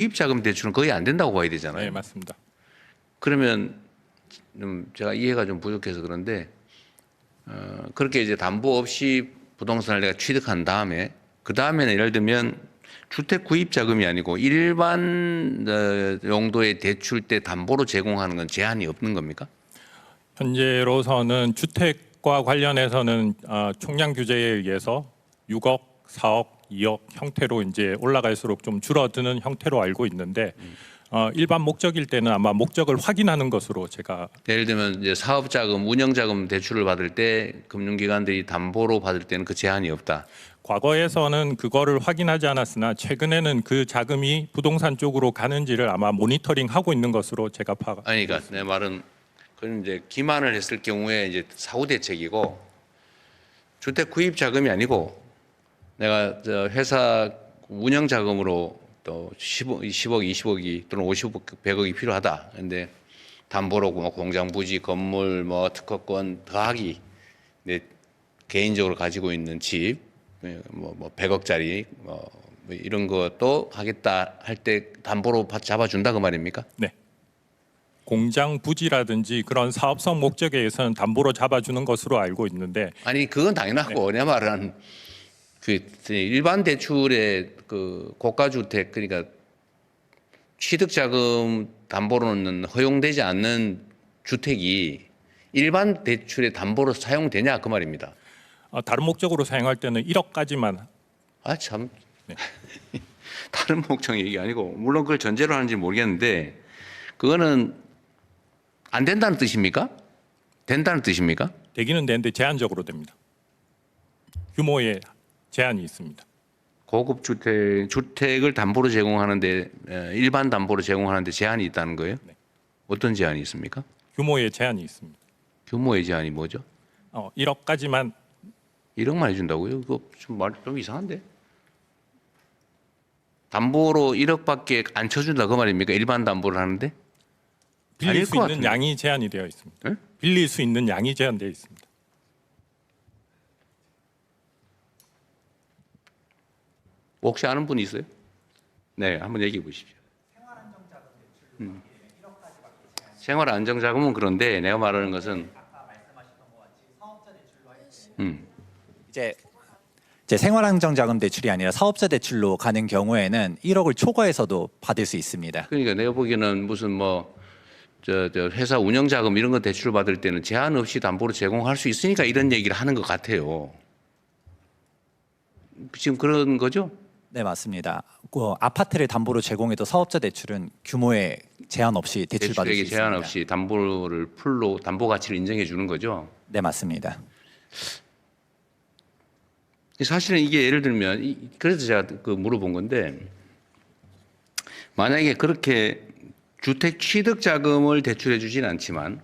구입자금 대출은 거의 안 된다고 봐야 되잖아요. 네, 맞습니다. 그러면 제가 이해가 좀 부족해서 그런데 그렇게 이제 담보 없이 부동산을 내가 취득한 다음에 그 다음에는 예를 들면 주택 구입 자금이 아니고 일반 용도의 대출 때 담보로 제공하는 건 제한이 없는 겁니까? 현재로서는 주택과 관련해서는 총량 규제에 의해서 6억, 4억, 2억 형태로 이제 올라갈수록 좀 줄어드는 형태로 알고 있는데 일반 목적일 때는 아마 목적을 확인하는 것으로 제가 예를 들면 이제 사업자금, 운영자금 대출을 받을 때 금융기관들이 담보로 받을 때는 그 제한이 없다. 과거에서는 그거를 확인하지 않았으나 최근에는 그 자금이 부동산 쪽으로 가는지를 아마 모니터링하고 있는 것으로 제가 파악. 아니, 그러니까 내 말은 그건 이제 기만을 했을 경우에 이제 사후 대책이고 주택 구입 자금이 아니고 내가 저 회사 운영 자금으로 또 10억, 20억이 또는 50억, 100억이 필요하다. 근데 담보로 뭐 공장 부지, 건물, 뭐 특허권 더하기 내 개인적으로 가지고 있는 집, 뭐 100억짜리 뭐 이런 것도 하겠다 할 때 담보로 잡아준다 그 말입니까? 네. 공장 부지라든지 그런 사업성 목적에 의해서는 담보로 잡아주는 것으로 알고 있는데 아니 그건 당연하고 내 말은 그 일반 대출의 그 고가주택 그러니까 취득자금 담보로는 허용되지 않는 주택이 일반 대출의 담보로 사용되냐 그 말입니다. 다른 목적으로 사용할 때는 1억까지만. 아 참. 다른 목적 얘기 아니고 물론 그걸 전제로 하는지 모르겠는데 그거는 안 된다는 뜻입니까? 된다는 뜻입니까? 되기는 되는데 제한적으로 됩니다. 규모에 제한이 있습니다. 고급 주택을 담보로 제공하는데 일반 담보로 제공하는데 제한이 있다는 거예요? 네. 어떤 제한이 있습니까? 규모에 제한이 있습니다. 규모의 제한이 뭐죠? 1억까지만. 1억만 해준다고요? 그거 좀 이상한데? 담보로 1억밖에 안 쳐준다 그 말입니까? 일반 담보를 하는데? 빌릴 아닐 수 것 있는 같은데. 양이 제한이 되어 있습니다. 네? 빌릴 수 있는 양이 제한되어 있습니다. 혹시 아는 분이 있어요? 네, 한번 얘기해 보십시오. 생활안정자금은 그런데 내가 말하는 것은 이제 생활안정자금 대출이 아니라 사업자 대출로 가는 경우에는 1억을 초과해서도 받을 수 있습니다. 그러니까 내가 보기에는 무슨 저 회사 운영자금 이런 거 대출을 받을 때는 제한 없이 담보로 제공할 수 있으니까 이런 얘기를 하는 것 같아요. 지금 그런 거죠? 네, 맞습니다. 아파트를 담보로 제공해도 사업자 대출은 규모에 제한 없이 대출받을 수 대출액에 있습니다. 제한 없이 담보를 풀로 담보 가치를 인정해 주는 거죠. 네, 맞습니다. 사실은 이게 예를 들면 그래서 제가 그 물어본 건데 만약에 그렇게 주택 취득 자금을 대출해 주진 않지만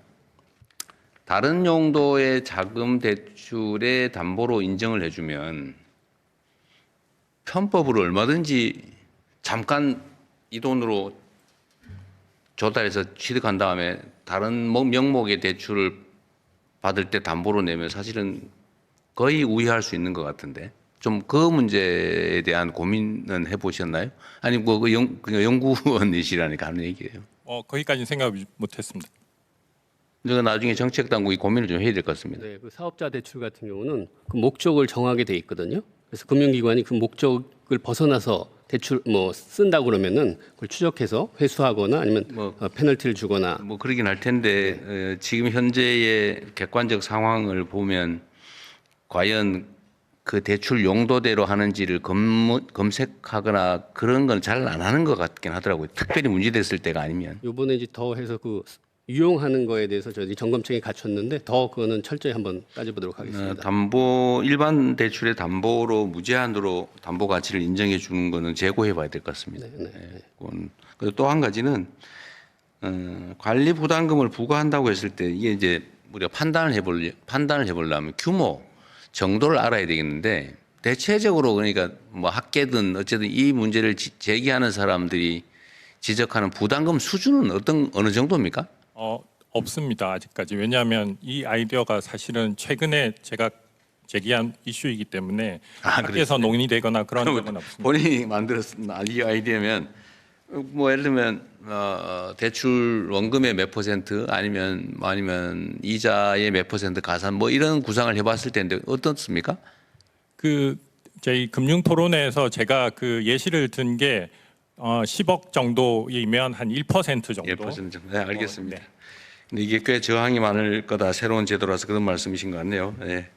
다른 용도의 자금 대출의 담보로 인정을 해주면 편법으로 얼마든지 잠깐 이 돈으로 조달해서 취득한 다음에 다른 명목의 대출을 받을 때 담보로 내면 사실은 거의 우회할 수 있는 것 같은데 좀 그 문제에 대한 고민은 해보셨나요? 아니 그 연구원이시라니까 하는 얘기예요. 거기까지는 생각 못했습니다. 그러니까 나중에 정책 당국이 고민을 좀 해야 될 것 같습니다. 네, 그 사업자 대출 같은 경우는 그 목적을 정하게 돼 있거든요. 그래서 금융기관이 그 목적을 벗어나서 대출 쓴다 그러면은 그걸 추적해서 회수하거나 아니면 페널티를 주거나 뭐 그러긴 할 텐데 지금 현재의 객관적 상황을 보면 과연 그 대출 용도대로 하는지를 검색하거나 그런 건 잘 안 하는 것 같긴 하더라고요. 특별히 문제됐을 때가 아니면. 이번에 이제 더 해서 그 유용하는 거에 대해서 저희 점검청이 갖췄는데 더 그거는 철저히 한번 따져보도록 하겠습니다. 담보 일반 대출의 담보로 무제한으로 담보 가치를 인정해 주는 거는 재고해 봐야 될 것 같습니다. 그리고 또 한 가지는 관리 부담금을 부과한다고 했을 때 이게 이제 우리가 판단을 해보려면 규모 정도를 알아야 되겠는데 대체적으로 그러니까 뭐 학계든 어쨌든 이 문제를 제기하는 사람들이 지적하는 부담금 수준은 어느 정도입니까? 없습니다. 아직까지. 왜냐하면 이 아이디어가 사실은 최근에 제가 제기한 이슈이기 때문에 학계에서 논의되거나 그런 적은 없습니다. 본인이 만들었던 이 아이디어면 뭐 예를 들면 대출 원금의 몇 퍼센트 아니면 이자의 몇 퍼센트 가산 뭐 이런 구상을 해봤을 텐데 어떻습니까? 그 저희 금융 토론회에서 제가 그 예시를 든 게 10억 정도이면 한 1% 정도. 1% 정도. 네, 알겠습니다. 네. 근데 이게 꽤 저항이 많을 거다. 새로운 제도라서 그런 말씀이신 것 같네요. 네.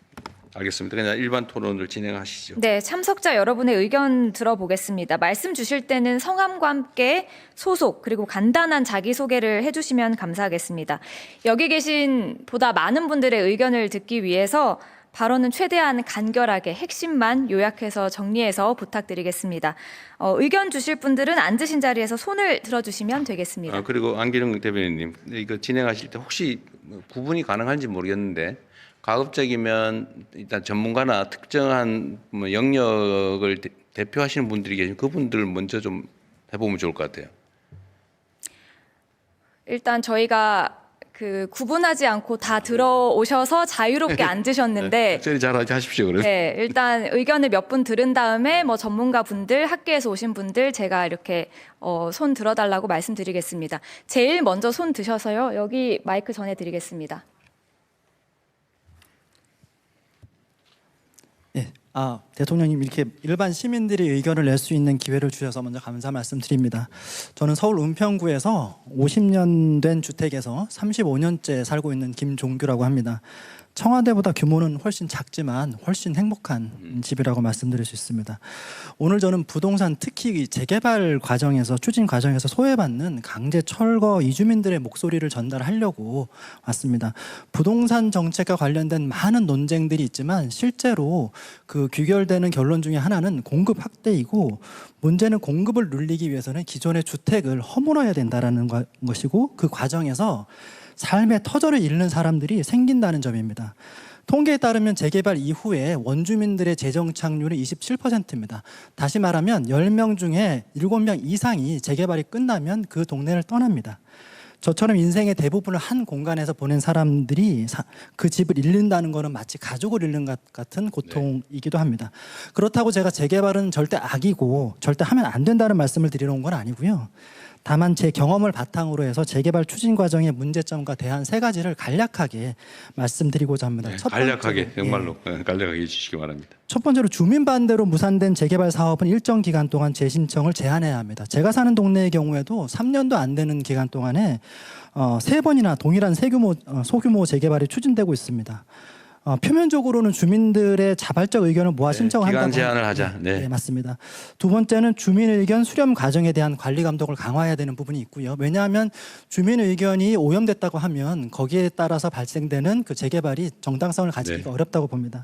알겠습니다. 그냥 일반 토론을 진행하시죠. 네, 참석자 여러분의 의견 들어보겠습니다. 말씀 주실 때는 성함과 함께 소속 그리고 간단한 자기소개를 해주시면 감사하겠습니다. 여기 계신 보다 많은 분들의 의견을 듣기 위해서 발언은 최대한 간결하게 핵심만 요약해서 정리해서 부탁드리겠습니다. 의견 주실 분들은 앉으신 자리에서 손을 들어주시면 되겠습니다. 그리고 안기령 대변인님, 이거 진행하실 때 혹시 구분이 가능한지 모르겠는데 가급적이면 일단 전문가나 특정한 뭐 영역을 대표하시는 분들이 계시면 그분들 먼저 좀 해보면 좋을 것 같아요. 일단 저희가 그 구분하지 않고 다 들어오셔서 자유롭게 앉으셨는데 처리 잘 하십시오. 그래서. 네, 일단 의견을 몇 분 들은 다음에 뭐 전문가 분들, 학계에서 오신 분들 제가 이렇게 손 들어달라고 말씀드리겠습니다. 제일 먼저 손 드셔서요. 여기 마이크 전해드리겠습니다. 대통령님 이렇게 일반 시민들이 의견을 낼 수 있는 기회를 주셔서 먼저 감사 말씀드립니다. 저는 서울 은평구에서 50년 된 주택에서 35년째 살고 있는 김종규라고 합니다. 청와대보다 규모는 훨씬 작지만 훨씬 행복한 집이라고 말씀드릴 수 있습니다. 오늘 저는 부동산 특히 재개발 과정에서 추진 과정에서 소외받는 강제 철거 이주민들의 목소리를 전달하려고 왔습니다. 부동산 정책과 관련된 많은 논쟁들이 있지만 실제로 그 귀결되는 결론 중에 하나는 공급 확대이고 문제는 공급을 눌리기 위해서는 기존의 주택을 허물어야 된다라는 것이고 그 과정에서 삶의 터전을 잃는 사람들이 생긴다는 점입니다. 통계에 따르면 재개발 이후에 원주민들의 재정 착률은 27%입니다. 다시 말하면 10명 중에 7명 이상이 재개발이 끝나면 그 동네를 떠납니다. 저처럼 인생의 대부분을 한 공간에서 보낸 사람들이 그 집을 잃는다는 것은 마치 가족을 잃는 것 같은 고통이기도 합니다. 그렇다고 제가 재개발은 절대 악이고 절대 하면 안 된다는 말씀을 드리러 온 건 아니고요. 다만 제 경험을 바탕으로 해서 재개발 추진 과정의 문제점과 대안 3가지를 간략하게 말씀드리고자 합니다. 네, 첫 간략하게 번째로, 정말로 간략하게 해주시기 바랍니다. 첫 번째로 주민 반대로 무산된 재개발 사업은 일정 기간 동안 재신청을 제한해야 합니다. 제가 사는 동네의 경우에도 3년도 안 되는 기간 동안에 3번이나 동일한 소규모 재개발이 추진되고 있습니다. 표면적으로는 주민들의 자발적 의견을 모아 신청한다고 기간 제한을 하자. 네. 네, 맞습니다. 두 번째는 주민 의견 수렴 과정에 대한 관리 감독을 강화해야 되는 부분이 있고요. 왜냐하면 주민 의견이 오염됐다고 하면 거기에 따라서 발생되는 그 재개발이 정당성을 가지기가 어렵다고 봅니다.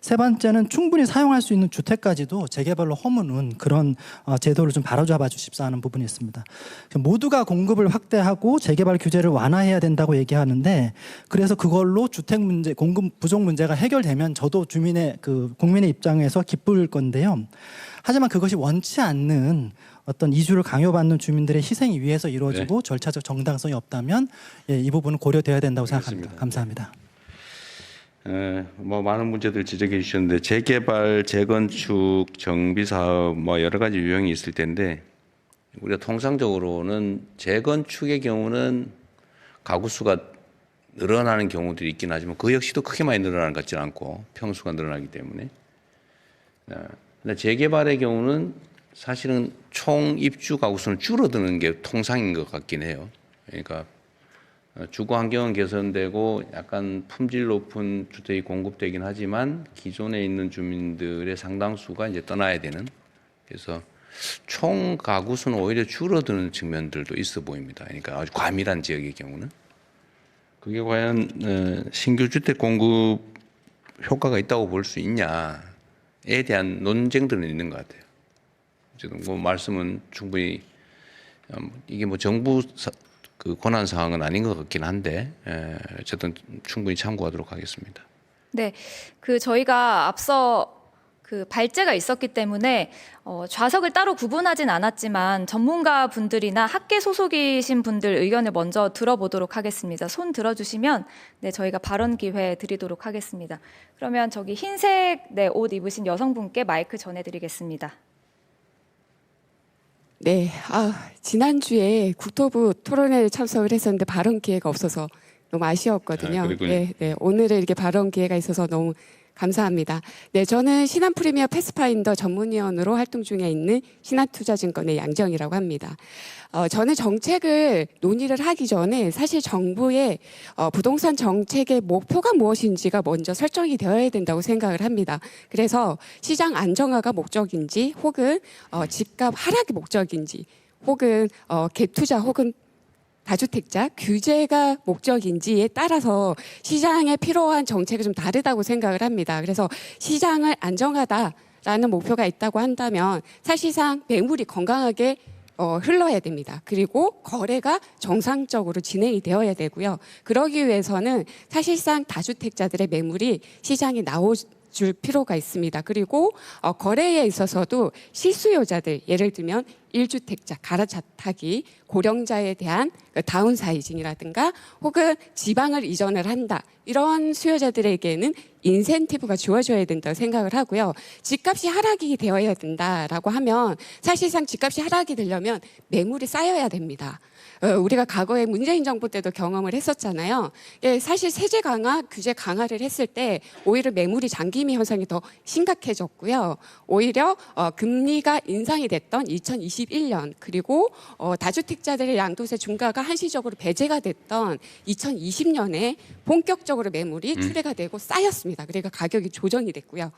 세 번째는 충분히 사용할 수 있는 주택까지도 재개발로 허무는 그런 제도를 좀 바로잡아 주십사 하는 부분이 있습니다. 모두가 공급을 확대하고 재개발 규제를 완화해야 된다고 얘기하는데 그래서 그걸로 주택 문제, 공급 부족 문제가 해결되면 저도 국민의 입장에서 기쁠 건데요. 하지만 그것이 원치 않는 어떤 이주를 강요받는 주민들의 희생이 위해서 이루어지고 절차적 정당성이 없다면 이 부분은 고려돼야 된다고 생각합니다. 감사합니다. 뭐 많은 문제들 지적해 주셨는데 재개발, 재건축, 정비 사업 뭐 여러 가지 유형이 있을 텐데 우리가 통상적으로는 재건축의 경우는 가구 수가 늘어나는 경우들이 있긴 하지만 그 역시도 크게 많이 늘어나는 것 같지는 않고 평수가 늘어나기 때문에. 근데 재개발의 경우는 사실은 총 입주 가구 수는 줄어드는 게 통상인 것 같긴 해요. 그러니까 주거 환경은 개선되고 약간 품질 높은 주택이 공급되긴 하지만 기존에 있는 주민들의 상당수가 이제 떠나야 되는. 그래서 총 가구 수는 오히려 줄어드는 측면들도 있어 보입니다. 그러니까 아주 과밀한 지역의 경우는. 그게 과연 신규 주택 공급 효과가 있다고 볼 수 있냐에 대한 논쟁들은 있는 것 같아요. 어쨌든 그 말씀은 충분히 이게 뭐 정부 그 권한 사항은 아닌 것 같긴 한데 어쨌든 충분히 참고하도록 하겠습니다. 네, 저희가 앞서 발제가 있었기 때문에 좌석을 따로 구분하진 않았지만 전문가 분들이나 학계 소속이신 분들 의견을 먼저 들어보도록 하겠습니다. 손 들어주시면 저희가 발언 기회 드리도록 하겠습니다. 그러면 저기 흰색 옷 입으신 여성분께 마이크 전해드리겠습니다. 네, 지난주에 국토부 토론회에 참석을 했었는데 발언 기회가 없어서 너무 아쉬웠거든요. 그랬군요. 네, 네, 오늘은 이렇게 발언 기회가 있어서 너무 감사합니다. 네, 저는 신한프리미어 패스파인더 전문위원으로 활동 중에 있는 신한투자증권의 양정이라고 합니다. 저는 정책을 논의를 하기 전에 사실 정부의 부동산 정책의 목표가 무엇인지가 먼저 설정이 되어야 된다고 생각을 합니다. 그래서 시장 안정화가 목적인지 혹은 집값 하락이 목적인지 혹은 갭 투자 혹은 다주택자 규제가 목적인지에 따라서 시장에 필요한 정책이 좀 다르다고 생각을 합니다. 그래서 시장을 안정하다라는 목표가 있다고 한다면 사실상 매물이 건강하게 흘러야 됩니다. 그리고 거래가 정상적으로 진행이 되어야 되고요. 그러기 위해서는 사실상 다주택자들의 매물이 시장에 나올 필요가 있습니다. 그리고 거래에 있어서도 실수요자들, 예를 들면 1주택자, 갈아타기, 고령자에 대한 다운사이징이라든가 혹은 지방을 이전을 한다. 이런 수요자들에게는 인센티브가 주어져야 된다고 생각을 하고요. 집값이 하락이 되어야 된다라고 하면 사실상 집값이 하락이 되려면 매물이 쌓여야 됩니다. 우리가 과거에 문재인 정부 때도 경험을 했었잖아요. 예, 사실 세제 강화, 규제 강화를 했을 때 오히려 매물이 잠김이 현상이 더 심각해졌고요. 오히려 금리가 인상이 됐던 2021년 그리고 다주택자들의 양도세 중과가 한시적으로 배제가 됐던 2020년에 본격적으로 매물이 출회가 되고 쌓였습니다. 그러니까 가격이 조정이 됐고요.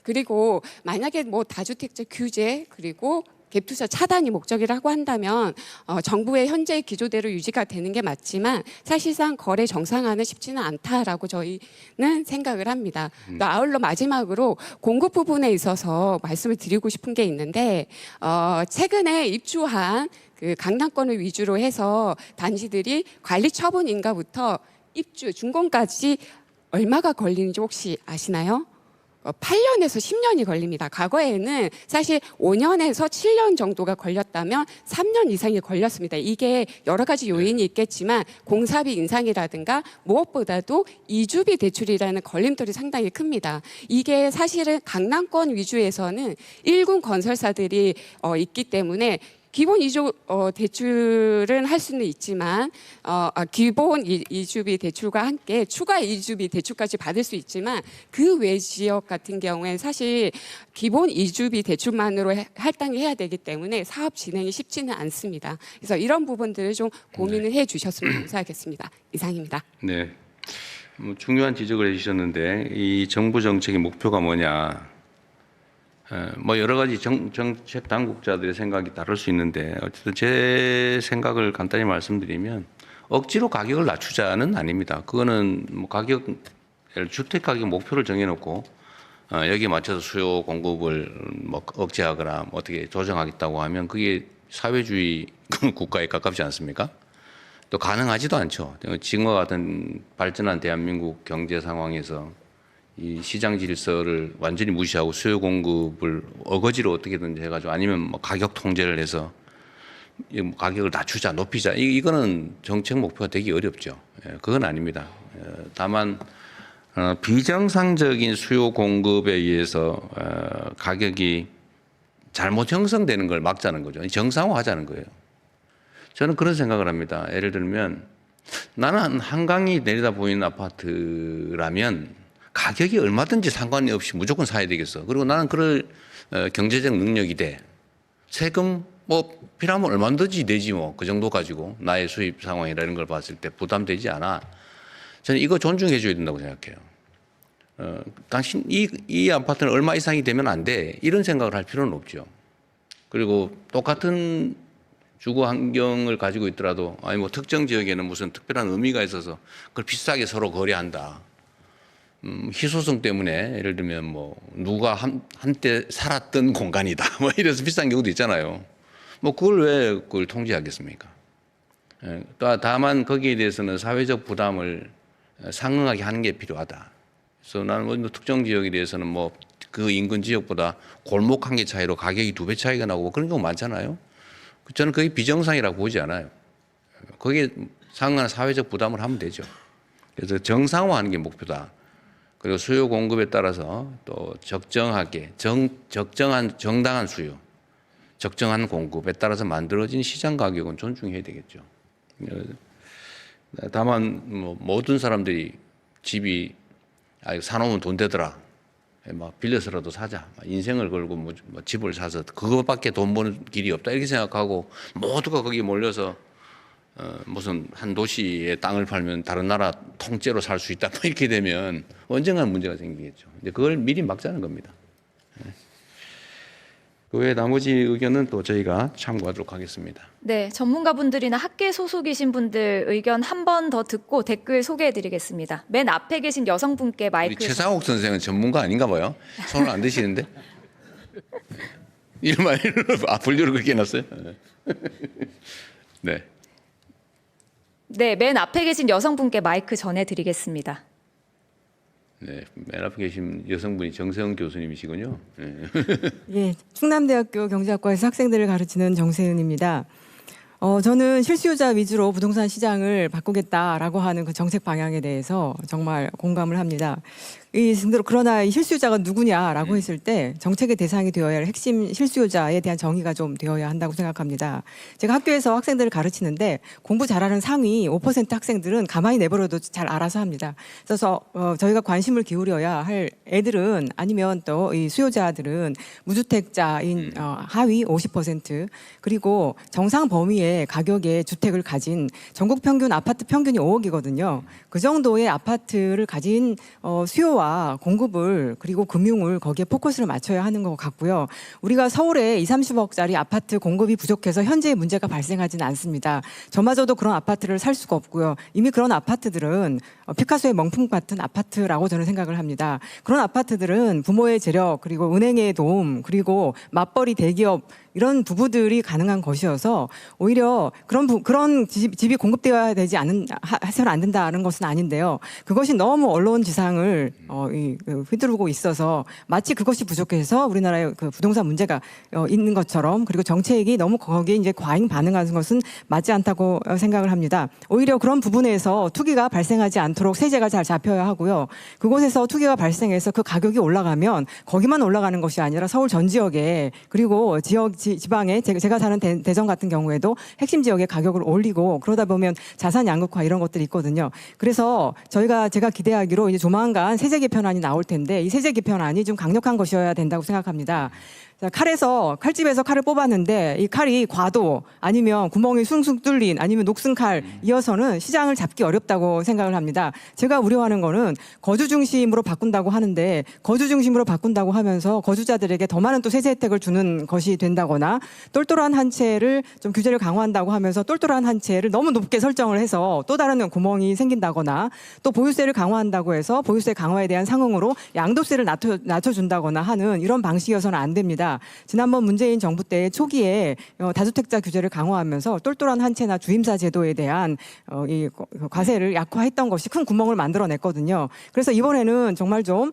그리고 만약에 뭐 다주택자 규제 그리고 갭투자 차단이 목적이라고 한다면 정부의 현재 기조대로 유지가 되는 게 맞지만 사실상 거래 정상화는 쉽지는 않다라고 저희는 생각을 합니다. 또 아울러 마지막으로 공급 부분에 있어서 말씀을 드리고 싶은 게 있는데 최근에 입주한 그 강남권을 위주로 해서 단지들이 관리 처분 인가부터 입주 준공까지 얼마가 걸리는지 혹시 아시나요? 8년에서 10년이 걸립니다. 과거에는 사실 5년에서 7년 정도가 걸렸다면 3년 이상이 걸렸습니다. 이게 여러 가지 요인이 있겠지만 공사비 인상이라든가 무엇보다도 이주비 대출이라는 걸림돌이 상당히 큽니다. 이게 사실은 강남권 위주에서는 1군 건설사들이 있기 때문에 기본 이주 대출은 할 수는 있지만 기본 이주비 대출과 함께 추가 이주비 대출까지 받을 수 있지만 그 외 지역 같은 경우에 사실 기본 이주비 대출만으로 할당해야 되기 때문에 사업 진행이 쉽지는 않습니다. 그래서 이런 부분들을 좀 고민을 해주셨으면 감사하겠습니다. 이상입니다. 네, 중요한 지적을 해주셨는데 이 정부 정책의 목표가 뭐냐? 뭐 여러 가지 정책 당국자들의 생각이 다를 수 있는데 어쨌든 제 생각을 간단히 말씀드리면 억지로 가격을 낮추자는 아닙니다. 그거는 뭐 주택 가격 목표를 정해놓고 여기에 맞춰서 수요 공급을 뭐 억제하거나 뭐 어떻게 조정하겠다고 하면 그게 사회주의 국가에 가깝지 않습니까? 또 가능하지도 않죠. 지금과 같은 발전한 대한민국 경제 상황에서 이 시장 질서를 완전히 무시하고 수요 공급을 어거지로 어떻게든지 해가지고 아니면 뭐 가격 통제를 해서 가격을 낮추자, 높이자 이거는 정책 목표가 되기 어렵죠. 그건 아닙니다. 다만 비정상적인 수요 공급에 의해서 가격이 잘못 형성되는 걸 막자는 거죠. 정상화하자는 거예요. 저는 그런 생각을 합니다. 예를 들면 나는 한강이 내려다 보이는 아파트라면 가격이 얼마든지 상관이 없이 무조건 사야 되겠어. 그리고 나는 그럴 경제적 능력이 돼. 세금 뭐 필요하면 얼마든지 내지 뭐 그 정도 가지고 나의 수입 상황이라는 걸 봤을 때 부담되지 않아. 저는 이거 존중해 줘야 된다고 생각해요. 당신 이 아파트는 얼마 이상이 되면 안 돼. 이런 생각을 할 필요는 없죠. 그리고 똑같은 주거 환경을 가지고 있더라도 아니 뭐 특정 지역에는 무슨 특별한 의미가 있어서 그걸 비싸게 서로 거래한다. 희소성 때문에 예를 들면 뭐 누가 한때 살았던 공간이다 뭐 이래서 비싼 경우도 있잖아요. 뭐 그걸 왜 그걸 통제하겠습니까? 다만 거기에 대해서는 사회적 부담을 상응하게 하는 게 필요하다. 그래서 나는 뭐 특정 지역에 대해서는 뭐 그 인근 지역보다 골목 한 개 차이로 가격이 2배 차이가 나고 그런 경우 많잖아요. 저는 그게 비정상이라고 보지 않아요. 거기에 상응하는 사회적 부담을 하면 되죠. 그래서 정상화하는 게 목표다. 그리고 수요 공급에 따라서 또 적정하게 적정한 정당한 수요 적정한 공급에 따라서 만들어진 시장 가격은 존중해야 되겠죠. 다만 뭐 모든 사람들이 집이 사놓으면 돈 되더라. 막 빌려서라도 사자. 인생을 걸고 뭐 집을 사서 그거밖에 돈 버는 길이 없다 이렇게 생각하고 모두가 거기 몰려서 무슨 한 도시에 땅을 팔면 다른 나라 통째로 살 수 있다 뭐 이렇게 되면 언젠가는 문제가 생기겠죠. 이제 그걸 미리 막자는 겁니다. 그 외에 나머지 의견은 또 저희가 참고하도록 하겠습니다. 네, 전문가분들이나 학계 소속이신 분들 의견 한 번 더 듣고 댓글 소개해드리겠습니다. 맨 앞에 계신 여성분께 우리 마이크. 최상욱 선생은 전문가 아닌가 봐요. 손을 안 드시는데. 이름만 분류를 그렇게 해놨어요. 네. 네, 맨 앞에 계신 여성분께 마이크 전해드리겠습니다. 네, 맨 앞에 계신 여성분이 정세영 교수님이시군요. 네. 예, 충남대학교 경제학과에서 학생들을 가르치는 정세은입니다. 저는 실수요자 위주로 부동산 시장을 바꾸겠다라고 하는 그 정책 방향에 대해서 정말 공감을 합니다. 그러나 이 실수요자가 누구냐라고 했을 때 정책의 대상이 되어야 할 핵심 실수요자에 대한 정의가 좀 되어야 한다고 생각합니다. 제가 학교에서 학생들을 가르치는데 공부 잘하는 상위 5% 학생들은 가만히 내버려도 잘 알아서 합니다. 그래서 저희가 관심을 기울여야 할 애들은 아니면 또 이 수요자들은 무주택자인 하위 50% 그리고 정상 범위의 가격의 주택을 가진 전국 평균 아파트 평균이 5억이거든요. 그 정도의 아파트를 가진 수요와 공급을 그리고 금융을 거기에 포커스를 맞춰야 하는 것 같고요. 우리가 서울에 20, 30억짜리 아파트 공급이 부족해서 현재의 문제가 발생하지는 않습니다. 저마저도 그런 아파트를 살 수가 없고요. 이미 그런 아파트들은 피카소의 명품 같은 아파트라고 저는 생각을 합니다. 그런 아파트들은 부모의 재력 그리고 은행의 도움 그리고 맞벌이 대기업 이런 부부들이 가능한 것이어서 오히려 그런 집이 공급되어야 되지 해서는 안 된다는 것은 아닌데요. 그것이 너무 언론 지상을 휘두르고 있어서 마치 그것이 부족해서 우리나라의 그 부동산 문제가 있는 것처럼 그리고 정책이 너무 거기에 이제 과잉 반응하는 것은 맞지 않다고 생각을 합니다. 오히려 그런 부분에서 투기가 발생하지 않도록 세제가 잘 잡혀야 하고요. 그곳에서 투기가 발생해서 그 가격이 올라가면 거기만 올라가는 것이 아니라 서울 전 지역에 그리고 지방에 제가 사는 대전 같은 경우에도 핵심 지역의 가격을 올리고 그러다 보면 자산 양극화 이런 것들이 있거든요. 그래서 제가 기대하기로 이제 조만간 세제 개편안이 나올 텐데 이 세제 개편안이 좀 강력한 것이어야 된다고 생각합니다. 칼집에서 칼을 뽑았는데 이 칼이 과도 아니면 구멍이 숭숭 뚫린 아니면 녹슨 칼 이어서는 시장을 잡기 어렵다고 생각을 합니다. 제가 우려하는 거는 거주 중심으로 바꾼다고 하는데 거주 중심으로 바꾼다고 하면서 거주자들에게 더 많은 또 세제 혜택을 주는 것이 된다거나 똘똘한 한 채를 좀 규제를 강화한다고 하면서 똘똘한 한 채를 너무 높게 설정을 해서 또 다른 구멍이 생긴다거나 또 보유세를 강화한다고 해서 보유세 강화에 대한 상응으로 양도세를 낮춰준다거나 하는 이런 방식이어서는 안 됩니다. 지난번 문재인 정부 때 초기에 다주택자 규제를 강화하면서 똘똘한 한 채나 주임사 제도에 대한 이 과세를 약화했던 것이 큰 구멍을 만들어냈거든요. 그래서 이번에는 정말 좀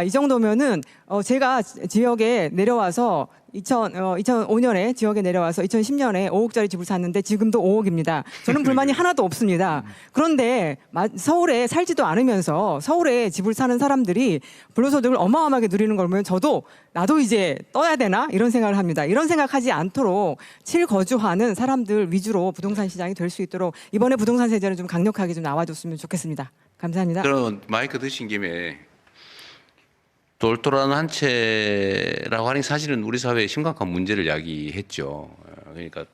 이 정도면은 제가 지역에 내려와서 2005년에 지역에 내려와서 2010년에 5억짜리 집을 샀는데 지금도 5억입니다. 저는 불만이 하나도 없습니다. 그런데 서울에 살지도 않으면서 서울에 집을 사는 사람들이 불로소득을 어마어마하게 누리는 걸 보면 나도 이제 떠야 되나? 이런 생각을 합니다. 이런 생각하지 않도록 실거주하는 사람들 위주로 부동산 시장이 될 수 있도록 이번에 부동산 세제는 좀 강력하게 좀 나와줬으면 좋겠습니다. 감사합니다. 그럼 마이크 드신 김에 똘똘한 한 채라고 하니 사실은 우리 사회에 심각한 문제를 야기했죠. 그러니까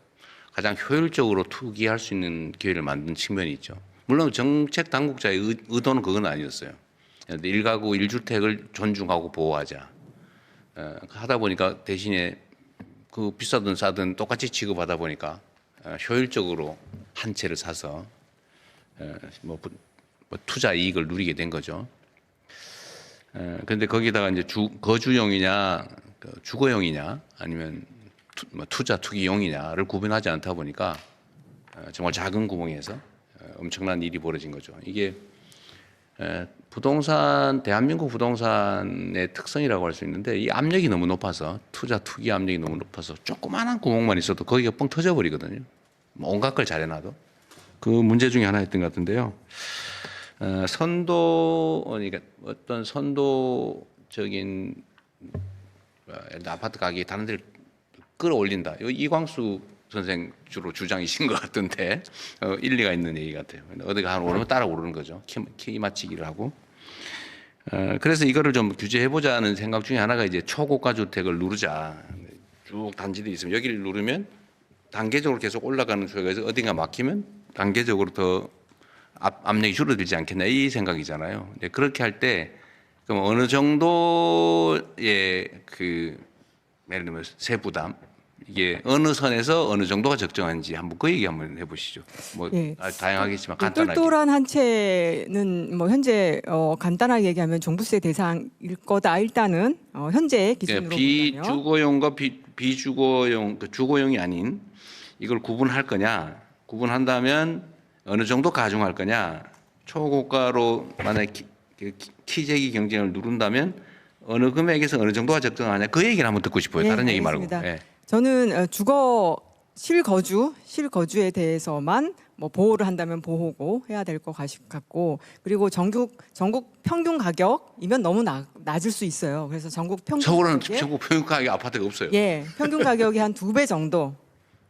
가장 효율적으로 투기할 수 있는 기회를 만든 측면이 있죠. 물론 정책 당국자의 의도는 그건 아니었어요. 일가구 1주택을 존중하고 보호하자. 하다 보니까 대신에 그 비싸든 싸든 똑같이 취급하다 보니까 효율적으로 한 채를 사서 투자 이익을 누리게 된 거죠. 그런데 거기다가 이제 거주용이냐 주거용이냐 아니면 투자 투기용이냐를 구분하지 않다 보니까 정말 작은 구멍에서 엄청난 일이 벌어진 거죠. 이게 대한민국 부동산의 특성이라고 할 수 있는데 이 압력이 너무 높아서 투자 투기 압력이 너무 높아서 조그마한 구멍만 있어도 거기가 뻥 터져버리거든요. 온갖 걸 잘해놔도 그 문제 중에 하나였던 것 같은데요. 그러니까 어떤 선도적인 아파트 가격이 다른 데를 끌어올린다. 이거 이광수 선생 주로 주장이신 것 같은데 일리가 있는 얘기 같아요. 어디가 한 오르면 따라 오르는 거죠. 키 맞추기를 하고. 그래서 이거를 좀 규제해보자는 생각 중에 하나가 이제 초고가 주택을 누르자. 쭉 단지들이 있으면 여기를 누르면 단계적으로 계속 올라가는 수요가 있어서 어딘가 막히면 단계적으로 더 압력이 줄어들지 않겠나 이 생각이잖아요. 근데 그렇게 할 때 그럼 어느 정도의 그 예를 들면 세부담 이게 어느 선에서 어느 정도가 적정한지 한번 그 얘기 한번 해보시죠. 뭐 예. 다양하겠지만 간단하게. 똘똘한 한 채는 뭐 현재 간단하게 얘기하면 종부세 대상일 거다. 일단은 현재 기준으로 본다면. 비주거용과 비주거용 그 주거용이 아닌 이걸 구분할 거냐? 구분한다면 어느 정도 가중할 거냐? 초고가로 만약 키재기 경쟁을 누른다면 어느 금액에서 어느 정도가 적정하냐? 그 얘기를 한번 듣고 싶어요. 네, 다른 얘기 말고. 알겠습니다. 예. 저는 실거주에 대해서만 뭐 보호를 한다면 보호고 해야 될 것 같고, 그리고 전국 평균 가격이면 너무 낮을 수 있어요. 그래서 전국 평균 서울은 가격에, 전국 평균 가격 아파트가 없어요. 예, 평균 가격이 한 2배 정도.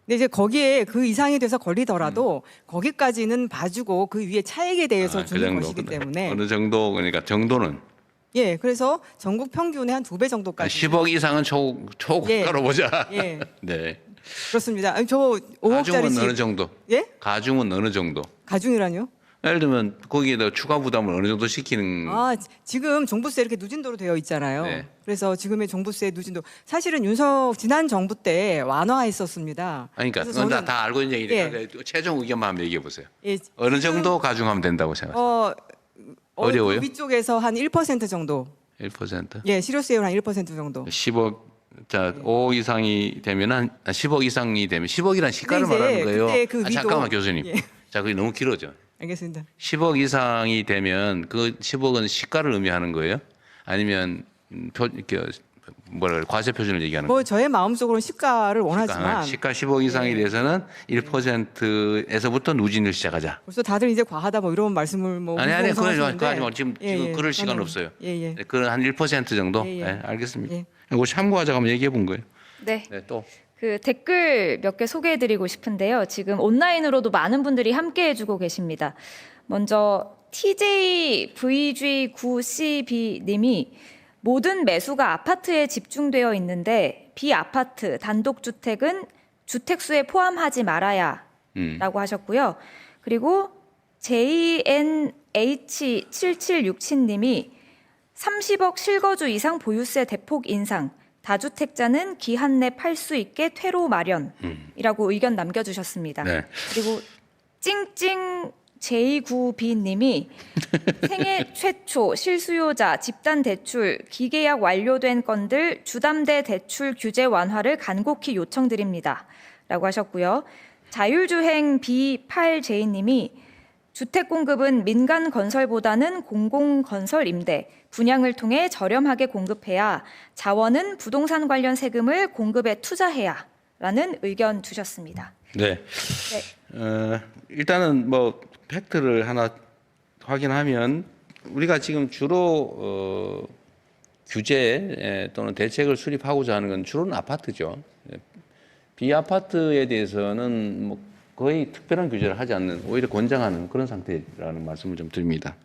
근데 이제 거기에 그 이상이 돼서 걸리더라도 거기까지는 봐주고 그 위에 차익에 대해서 주는 것이기 때문에 어느 정도 그러니까 정도는 예, 그래서 전국 평균의 한 2배 정도까지. 10억 이상은 초고가로 보자. 예, 네. 그렇습니다. 아니, 저 가중은 5억짜리 어느 집. 정도? 예? 가중은 어느 정도? 가중이라뇨? 예를 들면 거기에다 추가 부담을 어느 정도 시키는 지금 종부세 이렇게 누진도로 되어 있잖아요. 네. 그래서 지금의 종부세 누진도 사실은 지난 정부 때 완화했었습니다. 아니, 그러니까 그래서 그건 저는, 다 알고 있는 얘기니까 최종 의견만 한번 얘기해 보세요. 예, 어느 정도 가중하면 된다고 생각하세요? 어려워요? 그 위쪽에서 한 1% 정도. 1%? 예, 실효세율 한 1% 정도. 10억 자 5억 이상이 되면 한 10억 이상이 되면 10억이란 시가를 근데 이제 말하는 거예요. 그때 그 위도- 잠깐만 교수님. 예. 자 그게 너무 길어져. 알겠습니다. 10억 이상이 되면 그 10억은 시가를 의미하는 거예요? 아니면 이렇게 뭐라 그래 과세 표준을 얘기하는 거예요? 뭐 저의 마음속으로는 시가를 원하지만 시가 10억 이상이 돼서는 1%에서부터 누진을 시작하자. 벌써 다들 이제 과하다 뭐 이런 말씀을 뭐 아니 그거 하시는데. 하지 마. 지금 그럴 시간 저는- 없어요. 예. 그한 1% 정도. 예, 예. 네, 알겠습니다. 예. 이거 참고하자고 한번 얘기해 본 거예요. 네. 네, 또 그 댓글 몇 개 소개해드리고 싶은데요. 지금 온라인으로도 많은 분들이 함께해주고 계십니다. 먼저 TJVG9CB님이 모든 매수가 아파트에 집중되어 있는데 비아파트 단독주택은 주택수에 포함하지 말아야 라고 하셨고요. 그리고 JNH7767님이 30억 실거주 이상 보유세 대폭 인상, 다주택자는 기한 내 팔 수 있게 퇴로 마련이라고 의견 남겨주셨습니다. 네. 그리고 찡찡 J9B님이 생애 최초 실수요자 집단 대출 기계약 완료된 건들 주담대 대출 규제 완화를 간곡히 요청드립니다. 라고 하셨고요. 자율주행 B8J님이 주택 공급은 민간 건설보다는 공공건설 임대, 분양을 통해 저렴하게 공급해야 자원은 부동산 관련 세금을 공급에 투자해야 라는 의견 주셨습니다. 네. 일단은 뭐 팩트를 하나 확인하면 우리가 지금 주로 규제 또는 대책을 수립하고자 하는 건 주로는 아파트죠. 비아파트에 대해서는 뭐 거의 특별한 규제를 하지 않는 오히려 권장하는 그런 상태라는 말씀을 좀 드립니다.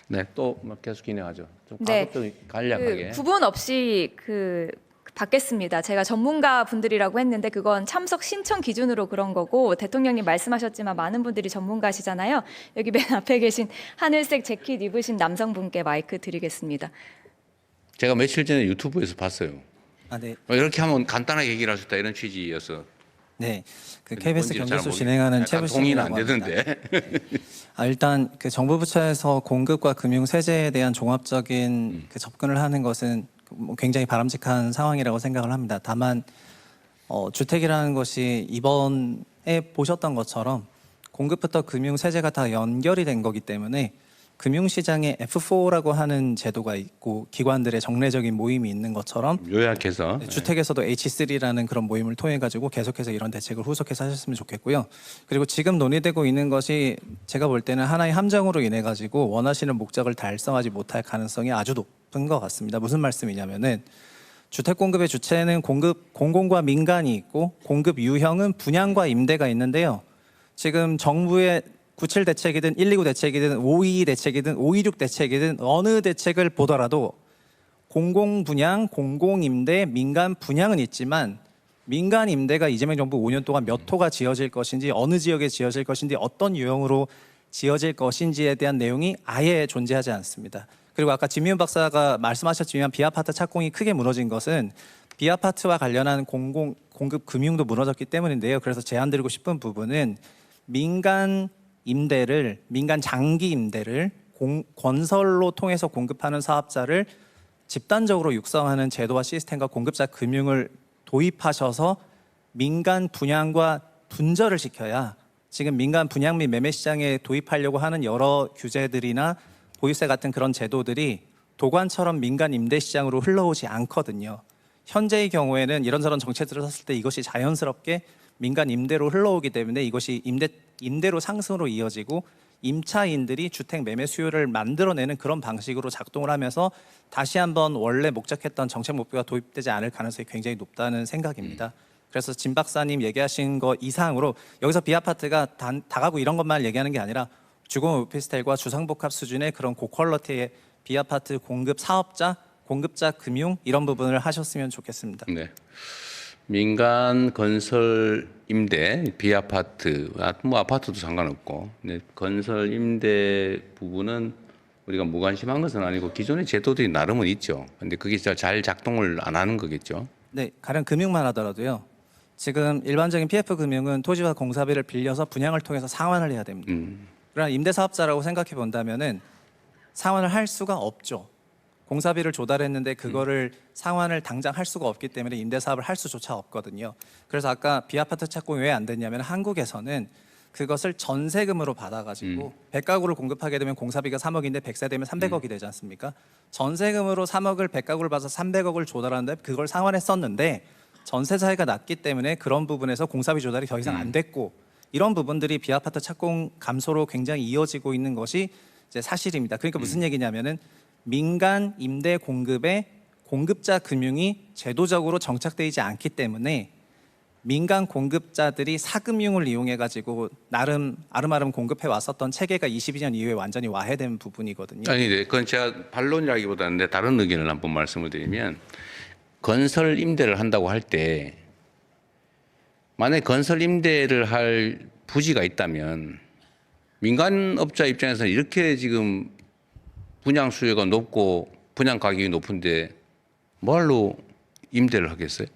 네, 또 계속 진행하죠. 좀 네. 가급적 간략하게. 구분 없이 받겠습니다. 제가 전문가 분들이라고 했는데 그건 참석 신청 기준으로 그런 거고 대통령님 말씀하셨지만 많은 분들이 전문가시잖아요. 여기 맨 앞에 계신 하늘색 재킷 입으신 남성분께 마이크 드리겠습니다. 제가 며칠 전에 유튜브에서 봤어요. 네. 이렇게 하면 간단하게 얘기를 할 수 있다 이런 취지여서. 네. 그 KBS 뭔지를 잘 경제소 모르겠- 진행하는 약간 동의는 최부심이라고 안 합니다. 되던데. 일단 그 정부 부처에서 공급과 금융 세제에 대한 종합적인 그 접근을 하는 것은 뭐 굉장히 바람직한 상황이라고 생각을 합니다. 다만 주택이라는 것이 이번에 보셨던 것처럼 공급부터 금융 세제가 다 연결이 된 거기 때문에 금융시장에 F4라고 하는 제도가 있고 기관들의 정례적인 모임이 있는 것처럼 요약해서 주택에서도 H3라는 그런 모임을 통해 가지고 계속해서 이런 대책을 후속해서 하셨으면 좋겠고요. 그리고 지금 논의되고 있는 것이 제가 볼 때는 하나의 함정으로 인해 가지고 원하시는 목적을 달성하지 못할 가능성이 아주 높은 것 같습니다. 무슨 말씀이냐면은 주택 공급의 주체는 공공과 민간이 있고 공급 유형은 분양과 임대가 있는데요. 지금 정부의 97 대책이든 129 대책이든 522 대책이든 526 대책이든 어느 대책을 보더라도 공공 분양, 공공 임대, 민간 분양은 있지만 민간 임대가 이재명 정부 5년 동안 몇 호가 지어질 것인지 어느 지역에 지어질 것인지 어떤 유형으로 지어질 것인지에 대한 내용이 아예 존재하지 않습니다. 그리고 아까 진미훈 박사가 말씀하셨지만 비아파트 착공이 크게 무너진 것은 비아파트와 관련한 공급 금융도 무너졌기 때문인데요. 그래서 제안드리고 싶은 부분은 민간 임대를, 민간 장기 임대를 건설로 통해서 공급하는 사업자를 집단적으로 육성하는 제도와 시스템과 공급자 금융을 도입하셔서 민간 분양과 분절을 시켜야 지금 민간 분양 및 매매 시장에 도입하려고 하는 여러 규제들이나 보유세 같은 그런 제도들이 도관처럼 민간 임대 시장으로 흘러오지 않거든요. 현재의 경우에는 이런저런 정책들을 샀을 때 이것이 자연스럽게 민간 임대로 흘러오기 때문에 이것이 임대로 상승으로 이어지고 임차인들이 주택 매매 수요를 만들어내는 그런 방식으로 작동을 하면서 다시 한번 원래 목적했던 정책 목표가 도입되지 않을 가능성이 굉장히 높다는 생각입니다. 그래서 진 박사님 얘기하신 거 이상으로 여기서 비아파트가 다가구 이런 것만 얘기하는 게 아니라 주거 오피스텔과 주상복합 수준의 그런 고퀄러티의 비아파트 공급 사업자, 공급자 금융 이런 부분을 하셨으면 좋겠습니다. 네. 민간 건설 임대, 비아파트, 뭐 아파트도 상관없고, 네, 건설 임대 부분은 우리가 무관심한 것은 아니고 기존의 제도들이 나름은 있죠. 근데 그게 잘 작동을 안 하는 거겠죠. 네, 가령 금융만 하더라도요. 지금 일반적인 PF 금융은 토지와 공사비를 빌려서 분양을 통해서 상환을 해야 됩니다. 그러나 임대사업자라고 생각해 본다면은 상환을 할 수가 없죠. 공사비를 조달했는데 그거를 상환을 당장 할 수가 없기 때문에 임대사업을 할 수조차 없거든요. 그래서 아까 비아파트 착공이 왜 안 됐냐면 한국에서는 그것을 전세금으로 받아가지고 100가구를 공급하게 되면 공사비가 3억인데 100세 되면 300억이 되지 않습니까? 전세금으로 3억을 100가구를 받아서 300억을 조달하는데 그걸 상환했었는데 전세 차이가 났기 때문에 그런 부분에서 공사비 조달이 더 이상 안 됐고 이런 부분들이 비아파트 착공 감소로 굉장히 이어지고 있는 것이 이제 사실입니다. 그러니까 무슨 얘기냐면은 민간 임대 공급에 공급자 금융이 제도적으로 정착되지 않기 때문에 민간 공급자들이 사금융을 이용해 가지고 나름 아름아름 공급해 왔었던 체계가 22년 이후에 완전히 와해된 부분이거든요. 아니, 네, 그건 제가 반론이라기보다는 다른 의견을 한번 말씀을 드리면 건설 임대를 한다고 할 때 만약에 건설 임대를 할 부지가 있다면 민간업자 입장에서는 이렇게 지금 분양 수요가 높고 분양 가격이 높은데 뭐할로 임대를 하겠어요?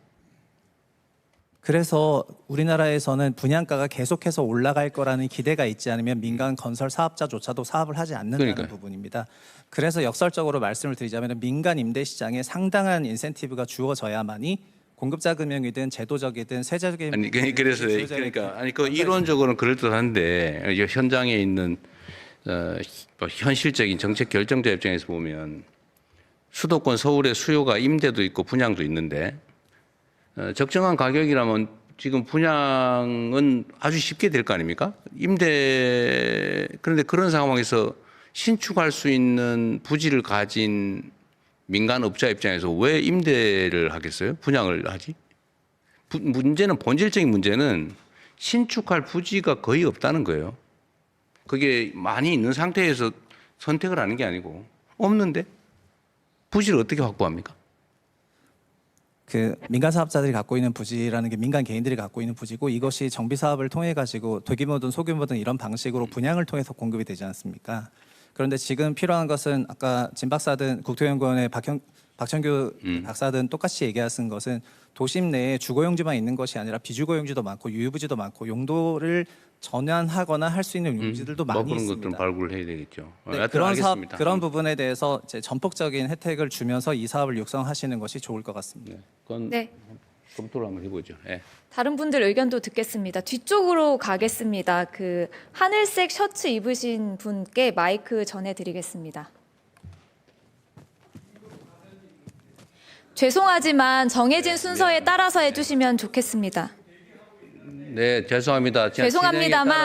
그래서 우리나라에서는 분양가가 계속해서 올라갈 거라는 기대가 있지 않으면 민간 건설 사업자조차도 사업을 하지 않는다는 그러니까요. 부분입니다. 그래서 역설적으로 말씀을 드리자면 민간 임대 시장에 상당한 인센티브가 주어져야만이 공급자 금융이든 제도적이든 세제적인 아니 그래서 그러니까 아니 그 이론적으로는 그럴듯한데 이제 현장에 있는 뭐 현실적인 정책 결정자 입장에서 보면 수도권 서울의 수요가 임대도 있고 분양도 있는데 적정한 가격이라면 지금 분양은 아주 쉽게 될 거 아닙니까? 임대 그런데 그런 상황에서 신축할 수 있는 부지를 가진 민간업자 입장에서 왜 임대를 하겠어요? 분양을 하지? 문제는 본질적인 문제는 신축할 부지가 거의 없다는 거예요. 그게 많이 있는 상태에서 선택을 하는 게 아니고 없는데 부지를 어떻게 확보합니까? 그 민간 사업자들이 갖고 있는 부지라는 게 민간 개인들이 갖고 있는 부지고 이것이 정비 사업을 통해 가지고 대규모든 소규모든 이런 방식으로 분양을 통해서 공급이 되지 않습니까? 그런데 지금 필요한 것은 아까 진 박사든 국토연구원의 박천규 박사든 똑같이 얘기하신 것은 도심 내에 주거용지만 있는 것이 아니라 비주거용지도 많고 유휴부지도 많고 용도를 전환하거나 할 수 있는 용지들도 많이 그런 있습니다. 것들은 발굴을 해야 되겠죠. 네, 하여튼 그런 알겠습니다. 그런 부분에 대해서 이제 전폭적인 혜택을 주면서 이 사업을 육성하시는 것이 좋을 것 같습니다. 네, 그건 네. 검토를 한번 해보죠. 네. 다른 분들 의견도 듣겠습니다. 뒤쪽으로 가겠습니다. 그 하늘색 셔츠 입으신 분께 마이크 전해드리겠습니다. 죄송하지만 정해진 순서에 따라서 해주시면 좋겠습니다. 네, 죄송합니다. 죄송합니다만